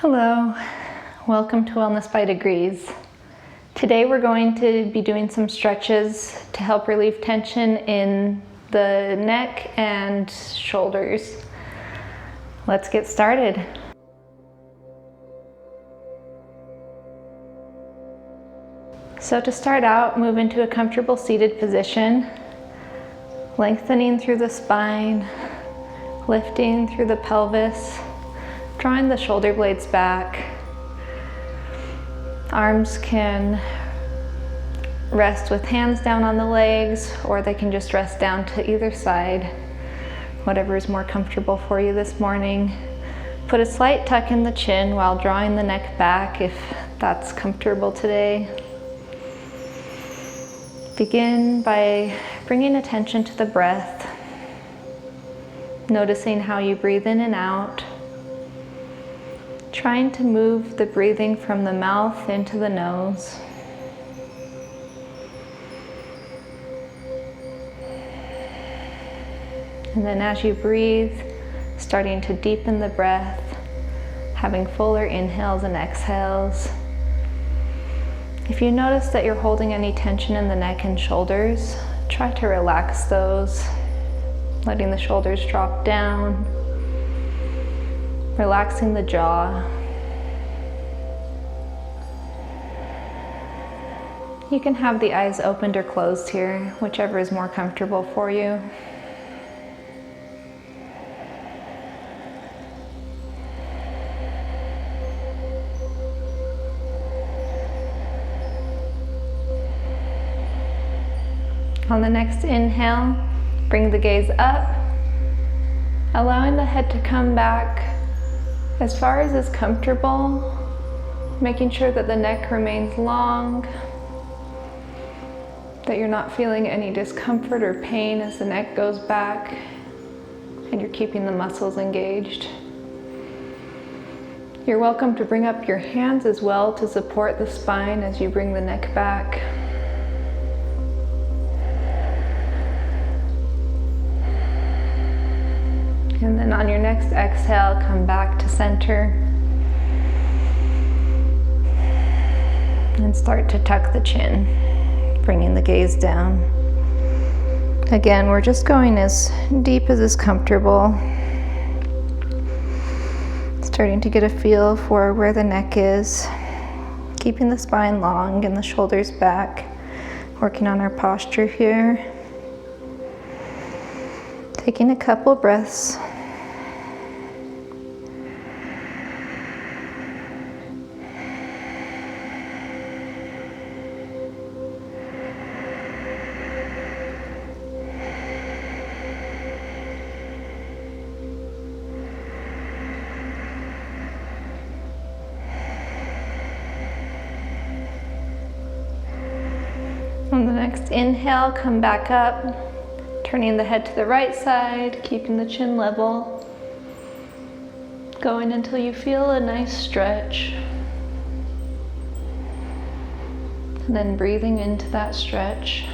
Hello, welcome to Wellness by Degrees. Today we're going to be doing some stretches to help relieve tension in the neck and shoulders. Let's get started. So to start out, move into a comfortable seated position, lengthening through the spine, lifting through the pelvis, drawing the shoulder blades back. Arms can rest with hands down on the legs, or they can just rest down to either side, whatever is more comfortable for you this morning. Put a slight tuck in the chin while drawing the neck back if that's comfortable today. Begin by bringing attention to the breath, noticing how you breathe in and out. Trying to move the breathing from the mouth into the nose. And then as you breathe, starting to deepen the breath, having fuller inhales and exhales. If you notice that you're holding any tension in the neck and shoulders, try to relax those, letting the shoulders drop down. Relaxing the jaw. You can have the eyes opened or closed here, whichever is more comfortable for you. On the next inhale, bring the gaze up, allowing the head to come back as far as is comfortable, making sure that the neck remains long, that you're not feeling any discomfort or pain as the neck goes back, and you're keeping the muscles engaged. You're welcome to bring up your hands as well to support the spine as you bring the neck back. And then on your next exhale, come back to center. And start to tuck the chin, bringing the gaze down. Again, we're just going as deep as is comfortable. Starting to get a feel for where the neck is. Keeping the spine long and the shoulders back. Working on our posture here. Taking a couple breaths. On the next inhale, come back up, turning the head to the right side, keeping the chin level. Going until you feel a nice stretch. And then breathing into that stretch.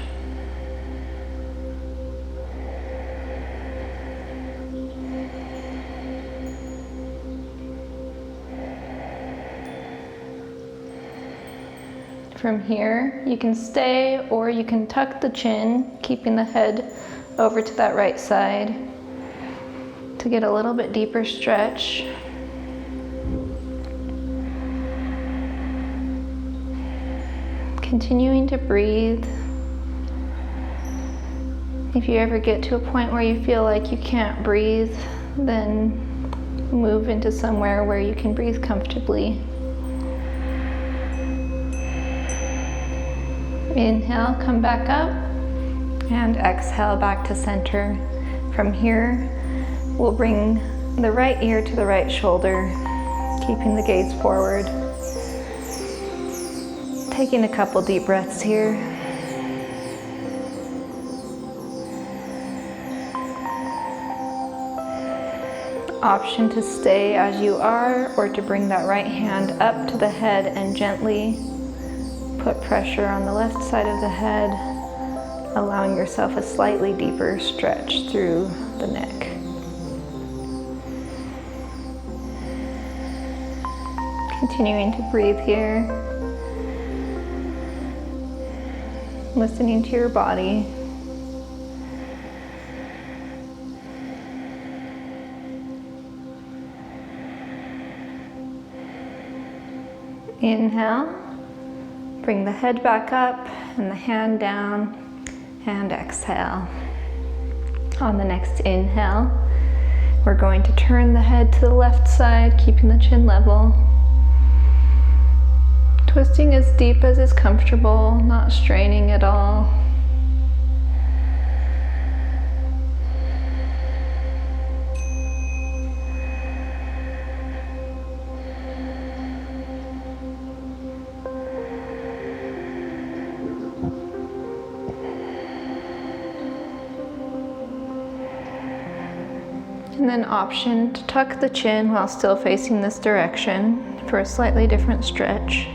From here, you can stay or you can tuck the chin, keeping the head over to that right side to get a little bit deeper stretch. Continuing to breathe. If you ever get to a point where you feel like you can't breathe, then move into somewhere where you can breathe comfortably. Inhale, come back up, and exhale back to center. From here, we'll bring the right ear to the right shoulder, keeping the gaze forward. Taking a couple deep breaths here. Option to stay as you are, or to bring that right hand up to the head and gently put pressure on the left side of the head, allowing yourself a slightly deeper stretch through the neck. Continuing to breathe here, listening to your body. Inhale, bring the head back up and the hand down, and exhale. On the next inhale, we're going to turn the head to the left side, keeping the chin level. Twisting as deep as is comfortable, not straining at all. And then option to tuck the chin while still facing this direction for a slightly different stretch.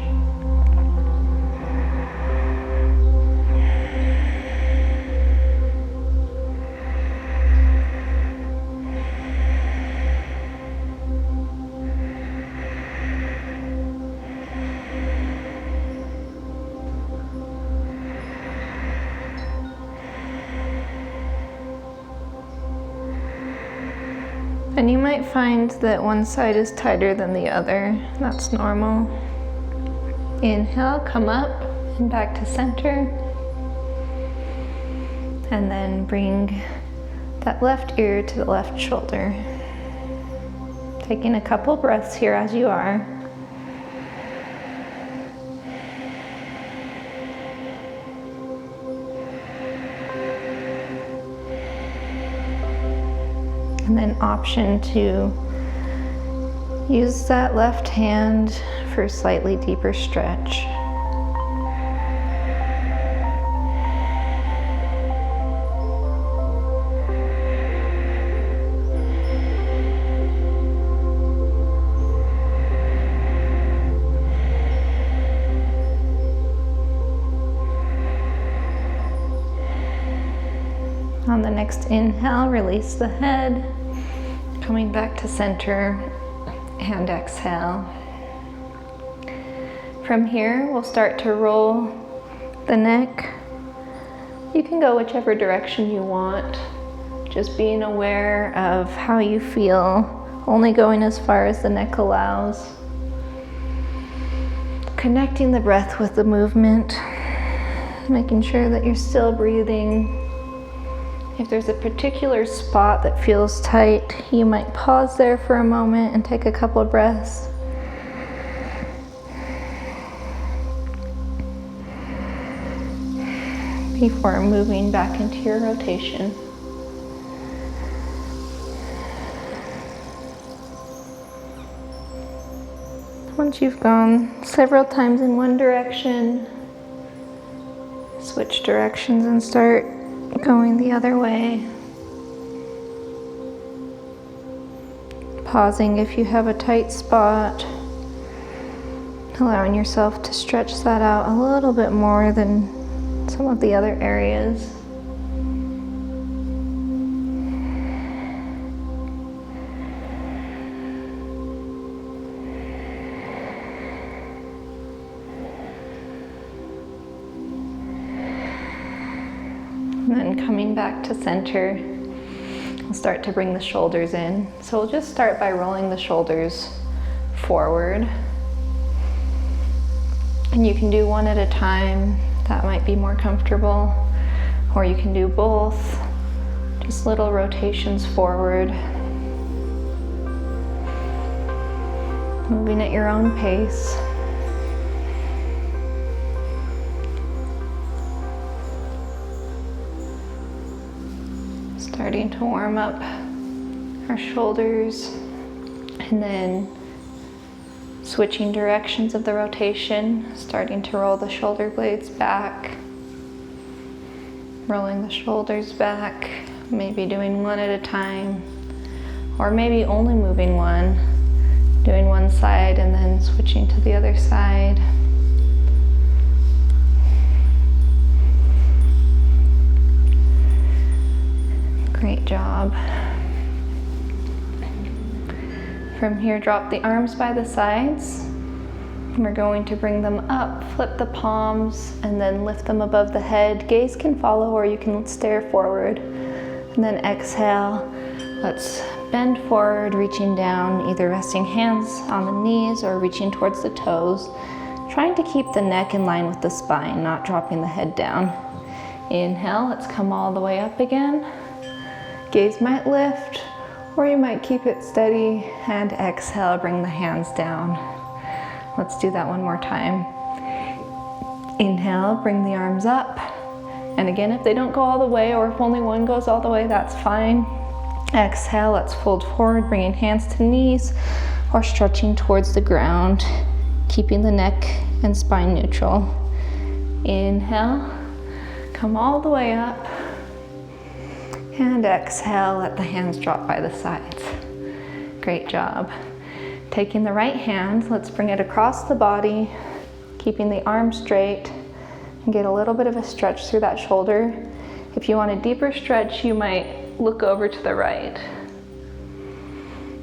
And you might find that one side is tighter than the other. That's normal. Inhale, come up and back to center. And then bring that left ear to the left shoulder. Taking a couple breaths here as you are. And then option to use that left hand for a slightly deeper stretch. On the next inhale, release the head, coming back to center, and exhale. From here, we'll start to roll the neck. You can go whichever direction you want, just being aware of how you feel, only going as far as the neck allows. Connecting the breath with the movement, making sure that you're still breathing. If there's a particular spot that feels tight, you might pause there for a moment and take a couple of breaths. Before moving back into your rotation. Once you've gone several times in one direction, switch directions and start going the other way. Pausing if you have a tight spot. Allowing yourself to stretch that out a little bit more than some of the other areas. And then coming back to center, we'll start to bring the shoulders in. So we'll just start by rolling the shoulders forward. And you can do one at a time. That might be more comfortable. Or you can do both. Just little rotations forward. Moving at your own pace. Starting to warm up our shoulders, and then switching directions of the rotation, starting to roll the shoulder blades back, rolling the shoulders back, maybe doing one at a time, or maybe only moving one, doing one side and then switching to the other side. Great job. From here, drop the arms by the sides We're going to bring them up, flip the palms, and then lift them above the head. Gaze can follow, or you can stare forward. And then exhale. Let's bend forward, reaching down, either resting hands on the knees or reaching towards the toes. Trying to keep the neck in line with the spine, not dropping the head down. Inhale, let's come all the way up again. Gaze might lift, or you might keep it steady. And exhale, bring the hands down. Let's do that one more time. Inhale, bring the arms up. And again, if they don't go all the way, or if only one goes all the way, that's fine. Exhale, let's fold forward, bringing hands to knees or stretching towards the ground, keeping the neck and spine neutral. Inhale, come all the way up. And exhale, let the hands drop by the sides. Great job. Taking the right hand, let's bring it across the body, keeping the arms straight, and get a little bit of a stretch through that shoulder. If you want a deeper stretch, you might look over to the right,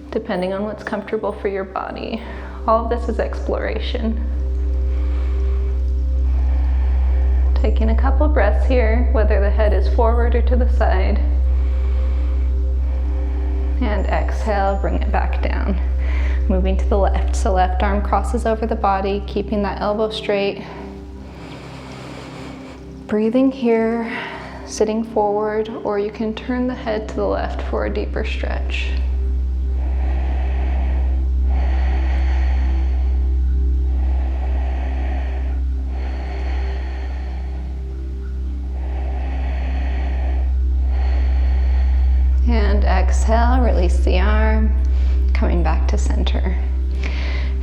depending on what's comfortable for your body. All of this is exploration. Taking a couple breaths here, whether the head is forward or to the side. And exhale, bring it back down. Moving to the left, so left arm crosses over the body, keeping that elbow straight. Breathing here, sitting forward, or you can turn the head to the left for a deeper stretch. And exhale, release the arm. Coming back to center.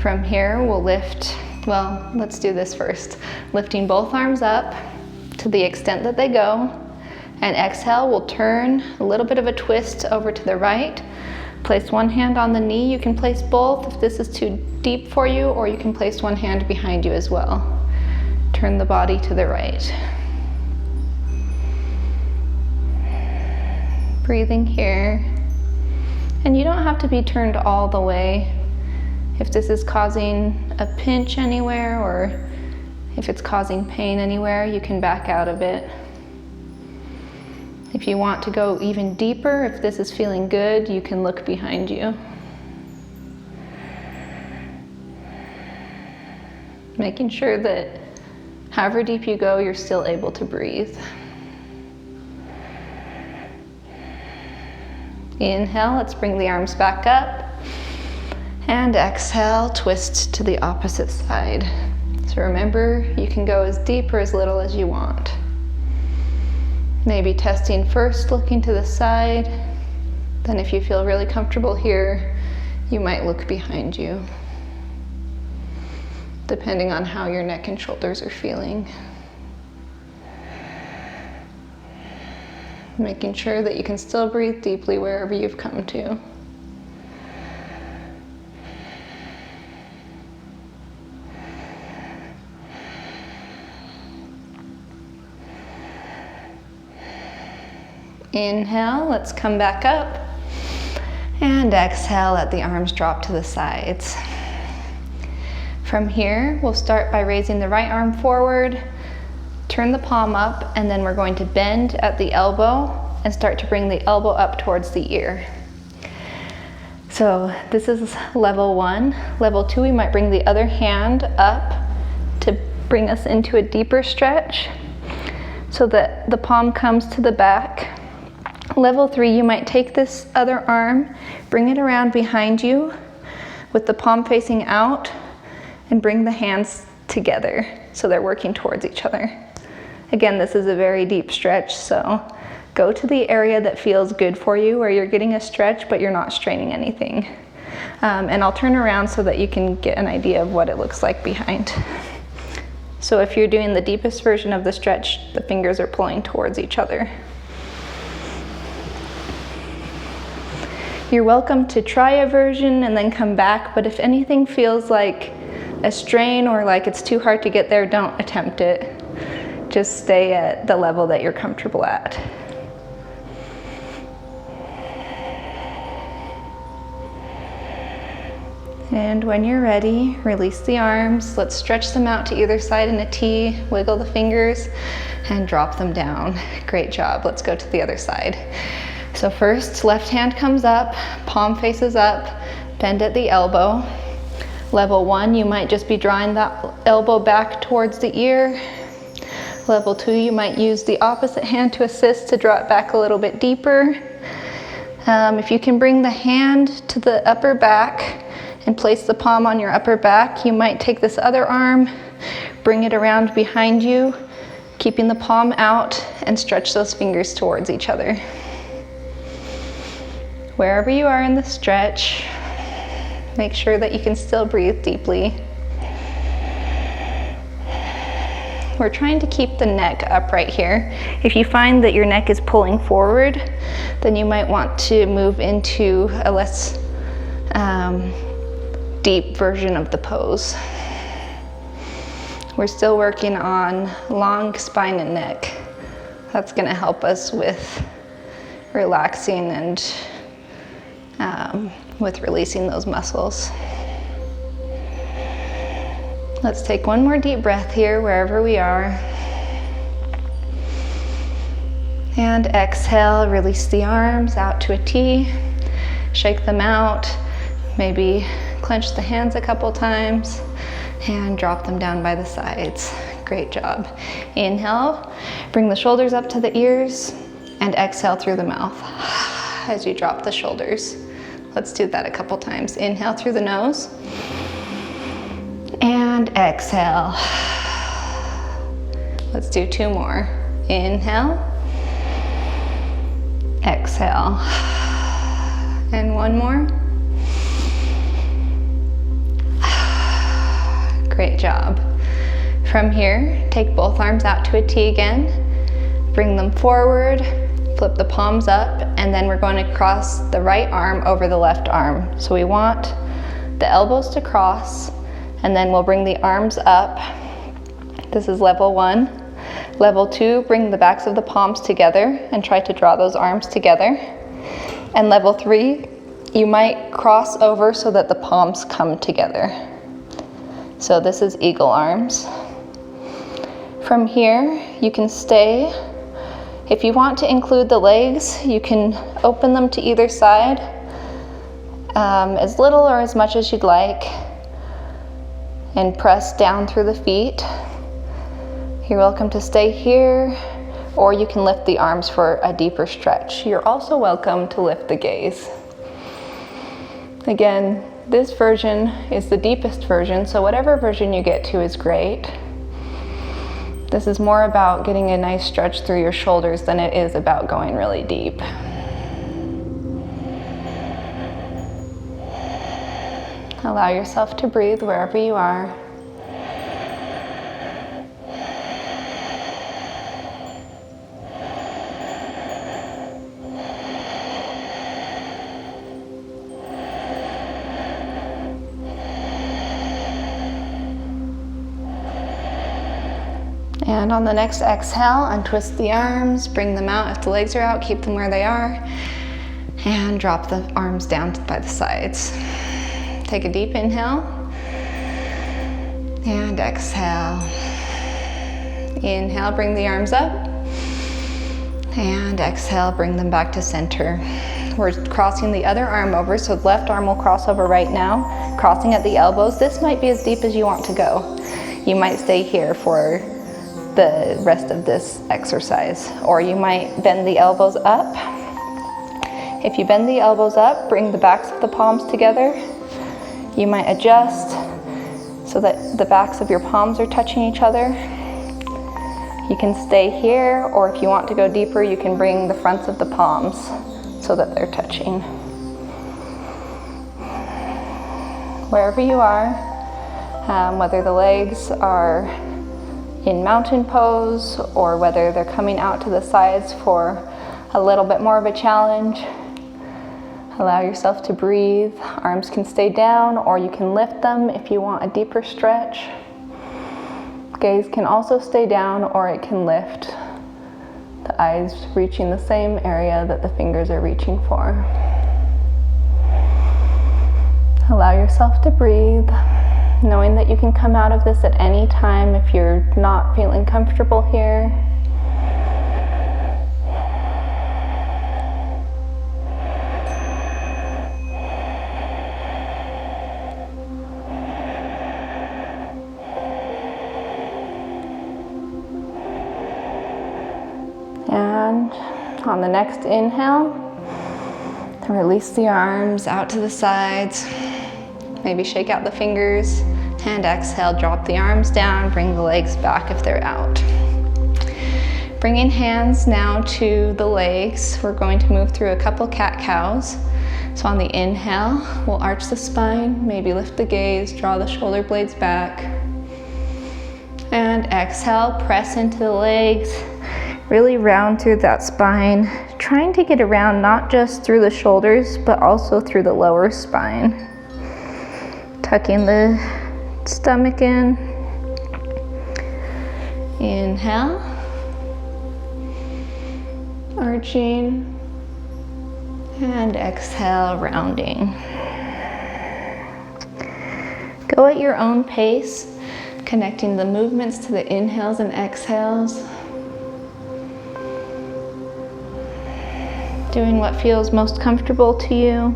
From here, we'll lift, well, let's do this first. Lifting both arms up to the extent that they go. And exhale, we'll turn a little bit of a twist over to the right. Place one hand on the knee. You can place both if this is too deep for you, or you can place one hand behind you as well. Turn the body to the right. Breathing here. And you don't have to be turned all the way. If this is causing a pinch anywhere, or if it's causing pain anywhere, you can back out a bit. If you want to go even deeper, if this is feeling good, you can look behind you. Making sure that however deep you go, you're still able to breathe. Inhale, let's bring the arms back up. And exhale, twist to the opposite side. So remember, you can go as deep or as little as you want. Maybe testing first, looking to the side. Then if you feel really comfortable here, you might look behind you, depending on how your neck and shoulders are feeling. Making sure that you can still breathe deeply wherever you've come to. Inhale, let's come back up. And exhale, let the arms drop to the sides. From here, we'll start by raising the right arm forward. Turn the palm up, and then we're going to bend at the elbow and start to bring the elbow up towards the ear. So this is level 1. Level 2, we might bring the other hand up to bring us into a deeper stretch so that the palm comes to the back. Level 3, you might take this other arm, bring it around behind you with the palm facing out, and bring the hands together so they're working towards each other. Again, this is a very deep stretch, so go to the area that feels good for you, where you're getting a stretch but you're not straining anything. And I'll turn around so that you can get an idea of what it looks like behind. So if you're doing the deepest version of the stretch, the fingers are pulling towards each other. You're welcome to try a version and then come back, but if anything feels like a strain or like it's too hard to get there, don't attempt it. Just stay at the level that you're comfortable at. And when you're ready, release the arms. Let's stretch them out to either side in a T, wiggle the fingers, and drop them down. Great job. Let's go to the other side. So first, left hand comes up, palm faces up, bend at the elbow. Level 1, you might just be drawing that elbow back towards the ear. Level 2, you might use the opposite hand to assist to draw it back a little bit deeper. If you can bring the hand to the upper back and place the palm on your upper back, you might take this other arm, bring it around behind you, keeping the palm out, and stretch those fingers towards each other. Wherever you are in the stretch, make sure that you can still breathe deeply. We're trying to keep the neck up right here. If you find that your neck is pulling forward, then you might want to move into a less deep version of the pose. We're still working on long spine and neck. That's going to help us with relaxing and with releasing those muscles. Let's take one more deep breath here, wherever we are. And exhale, release the arms out to a T. Shake them out. Maybe clench the hands a couple times and drop them down by the sides. Great job. Inhale, bring the shoulders up to the ears, and exhale through the mouth as you drop the shoulders. Let's do that a couple times. Inhale through the nose, and exhale. Let's do 2 more. Inhale, exhale, and 1 more. Great job. From here, take both arms out to a T again, bring them forward, flip the palms up, and then we're going to cross the right arm over the left arm. So we want the elbows to cross, and then we'll bring the arms up. This is level 1. Level 2, bring the backs of the palms together and try to draw those arms together. And level 3, you might cross over so that the palms come together. So this is eagle arms. From here, you can stay. If you want to include the legs, you can open them to either side, as little or as much as you'd like, and press down through the feet. You're welcome to stay here, or you can lift the arms for a deeper stretch. You're also welcome to lift the gaze. Again, this version is the deepest version, so whatever version you get to is great. This is more about getting a nice stretch through your shoulders than it is about going really deep. Allow yourself to breathe wherever you are. And on the next exhale, untwist the arms, bring them out. If the legs are out, keep them where they are. And drop the arms down by the sides. Take a deep inhale. And exhale. Inhale, bring the arms up. And exhale, bring them back to center. We're crossing the other arm over, so the left arm will cross over right now, crossing at the elbows. This might be as deep as you want to go. You might stay here for the rest of this exercise, or you might bend the elbows up. If you bend the elbows up, bring the backs of the palms together. You might adjust so that the backs of your palms are touching each other. You can stay here, or if you want to go deeper, you can bring the fronts of the palms so that they're touching. Wherever you are, whether the legs are in mountain pose or whether they're coming out to the sides for a little bit more of a challenge, allow yourself to breathe. Arms can stay down, or you can lift them if you want a deeper stretch. Gaze can also stay down, or it can lift. The eyes reaching the same area that the fingers are reaching for. Allow yourself to breathe, knowing that you can come out of this at any time if you're not feeling comfortable here. And on the next inhale, release the arms out to the sides. Maybe shake out the fingers. And exhale, drop the arms down, bring the legs back if they're out. Bringing hands now to the legs, we're going to move through a couple cat-cows. So on the inhale, we'll arch the spine, maybe lift the gaze, draw the shoulder blades back. And exhale, press into the legs. Really round through that spine, trying to get around not just through the shoulders, but also through the lower spine. Tucking the stomach in. Inhale. Arching. And exhale, rounding. Go at your own pace, connecting the movements to the inhales and exhales. Doing what feels most comfortable to you.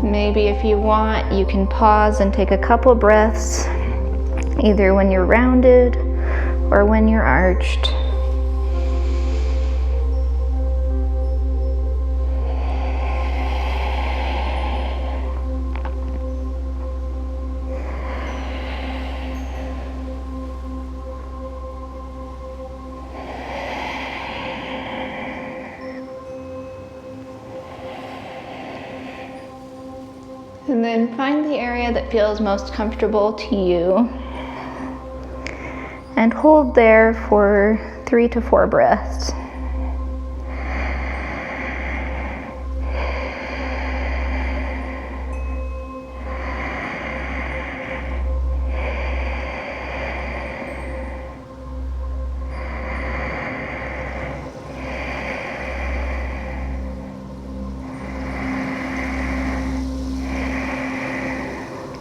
Maybe if you want, you can pause and take a couple breaths, either when you're rounded or when you're arched. And then find the area that feels most comfortable to you and hold there for 3 to 4 breaths.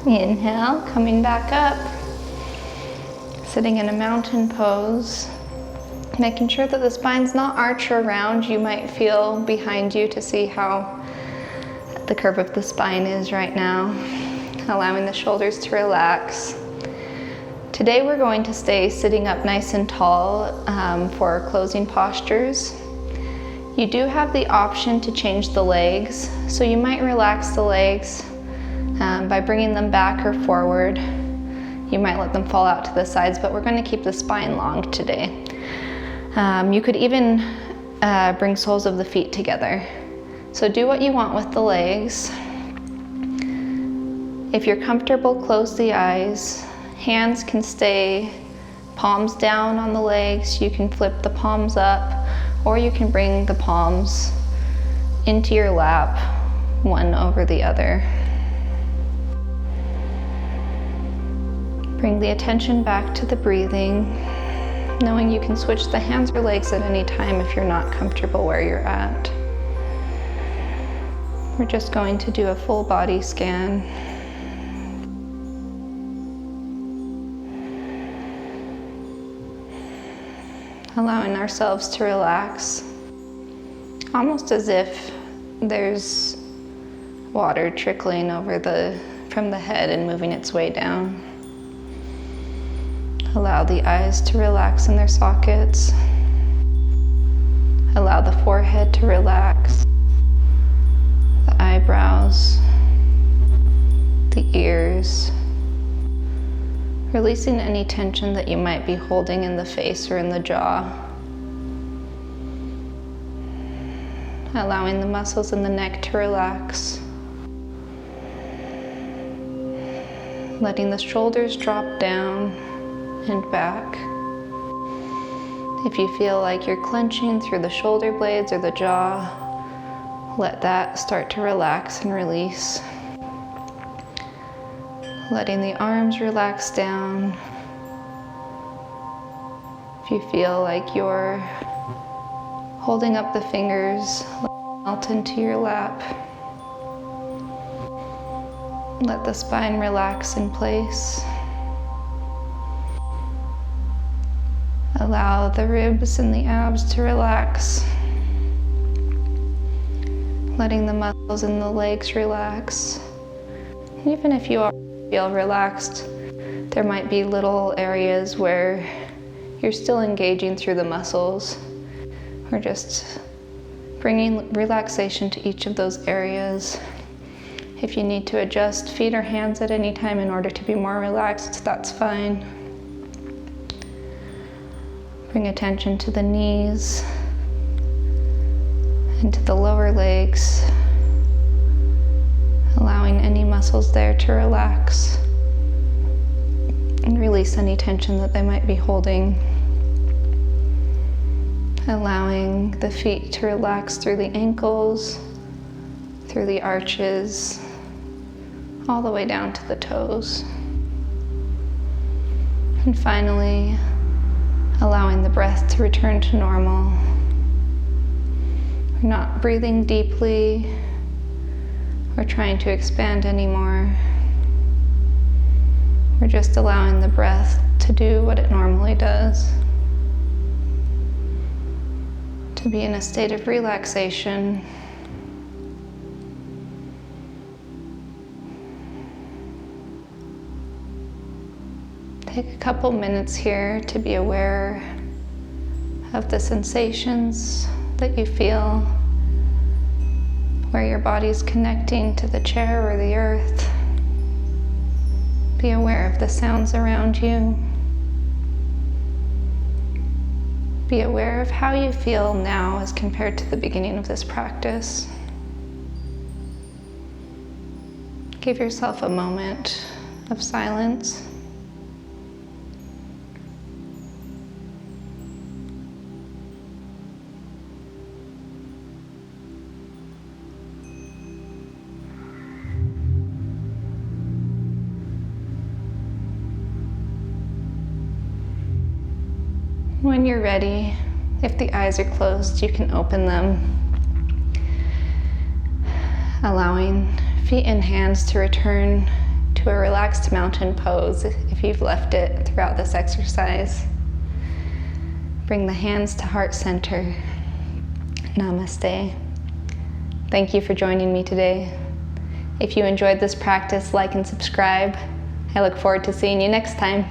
Inhale, coming back up, sitting in a mountain pose, making sure that the spine's not arched or round. You might feel behind you to see how the curve of the spine is right now, allowing the shoulders to relax. Today we're going to stay sitting up nice and tall for our closing postures. You do have the option to change the legs, so you might relax the legs by bringing them back or forward. You might let them fall out to the sides, but we're going to keep the spine long today. You could even bring soles of the feet together. So do what you want with the legs. If you're comfortable, close the eyes. Hands can stay palms down on the legs. You can flip the palms up, or you can bring the palms into your lap, one over the other. Bring the attention back to the breathing, knowing you can switch the hands or legs at any time if you're not comfortable where you're at. We're just going to do a full body scan. Allowing ourselves to relax, almost as if there's water trickling over from the head and moving its way down. Allow the eyes to relax in their sockets. Allow the forehead to relax, the eyebrows, the ears. Releasing any tension that you might be holding in the face or in the jaw. Allowing the muscles in the neck to relax. Letting the shoulders drop down and back. If you feel like you're clenching through the shoulder blades or the jaw, let that start to relax and release. Letting the arms relax down. If you feel like you're holding up the fingers, melt into your lap. Let the spine relax in place. Allow the ribs and the abs to relax. Letting the muscles in the legs relax. Even if you already feel relaxed, there might be little areas where you're still engaging through the muscles. Or just bringing relaxation to each of those areas. If you need to adjust feet or hands at any time in order to be more relaxed, that's fine. Bring attention to the knees and to the lower legs, allowing any muscles there to relax and release any tension that they might be holding. Allowing the feet to relax through the ankles, through the arches, all the way down to the toes. And finally, allowing the breath to return to normal. We're not breathing deeply or trying to expand anymore. We're just allowing the breath to do what it normally does. To be in a state of relaxation. Take a couple minutes here to be aware of the sensations that you feel, where your body's connecting to the chair or the earth. Be aware of the sounds around you. Be aware of how you feel now as compared to the beginning of this practice. Give yourself a moment of silence. When you're ready, if the eyes are closed, you can open them, allowing feet and hands to return to a relaxed mountain pose if you've left it throughout this exercise. Bring the hands to heart center. Namaste. Thank you for joining me today. If you enjoyed this practice, like and subscribe. I look forward to seeing you next time.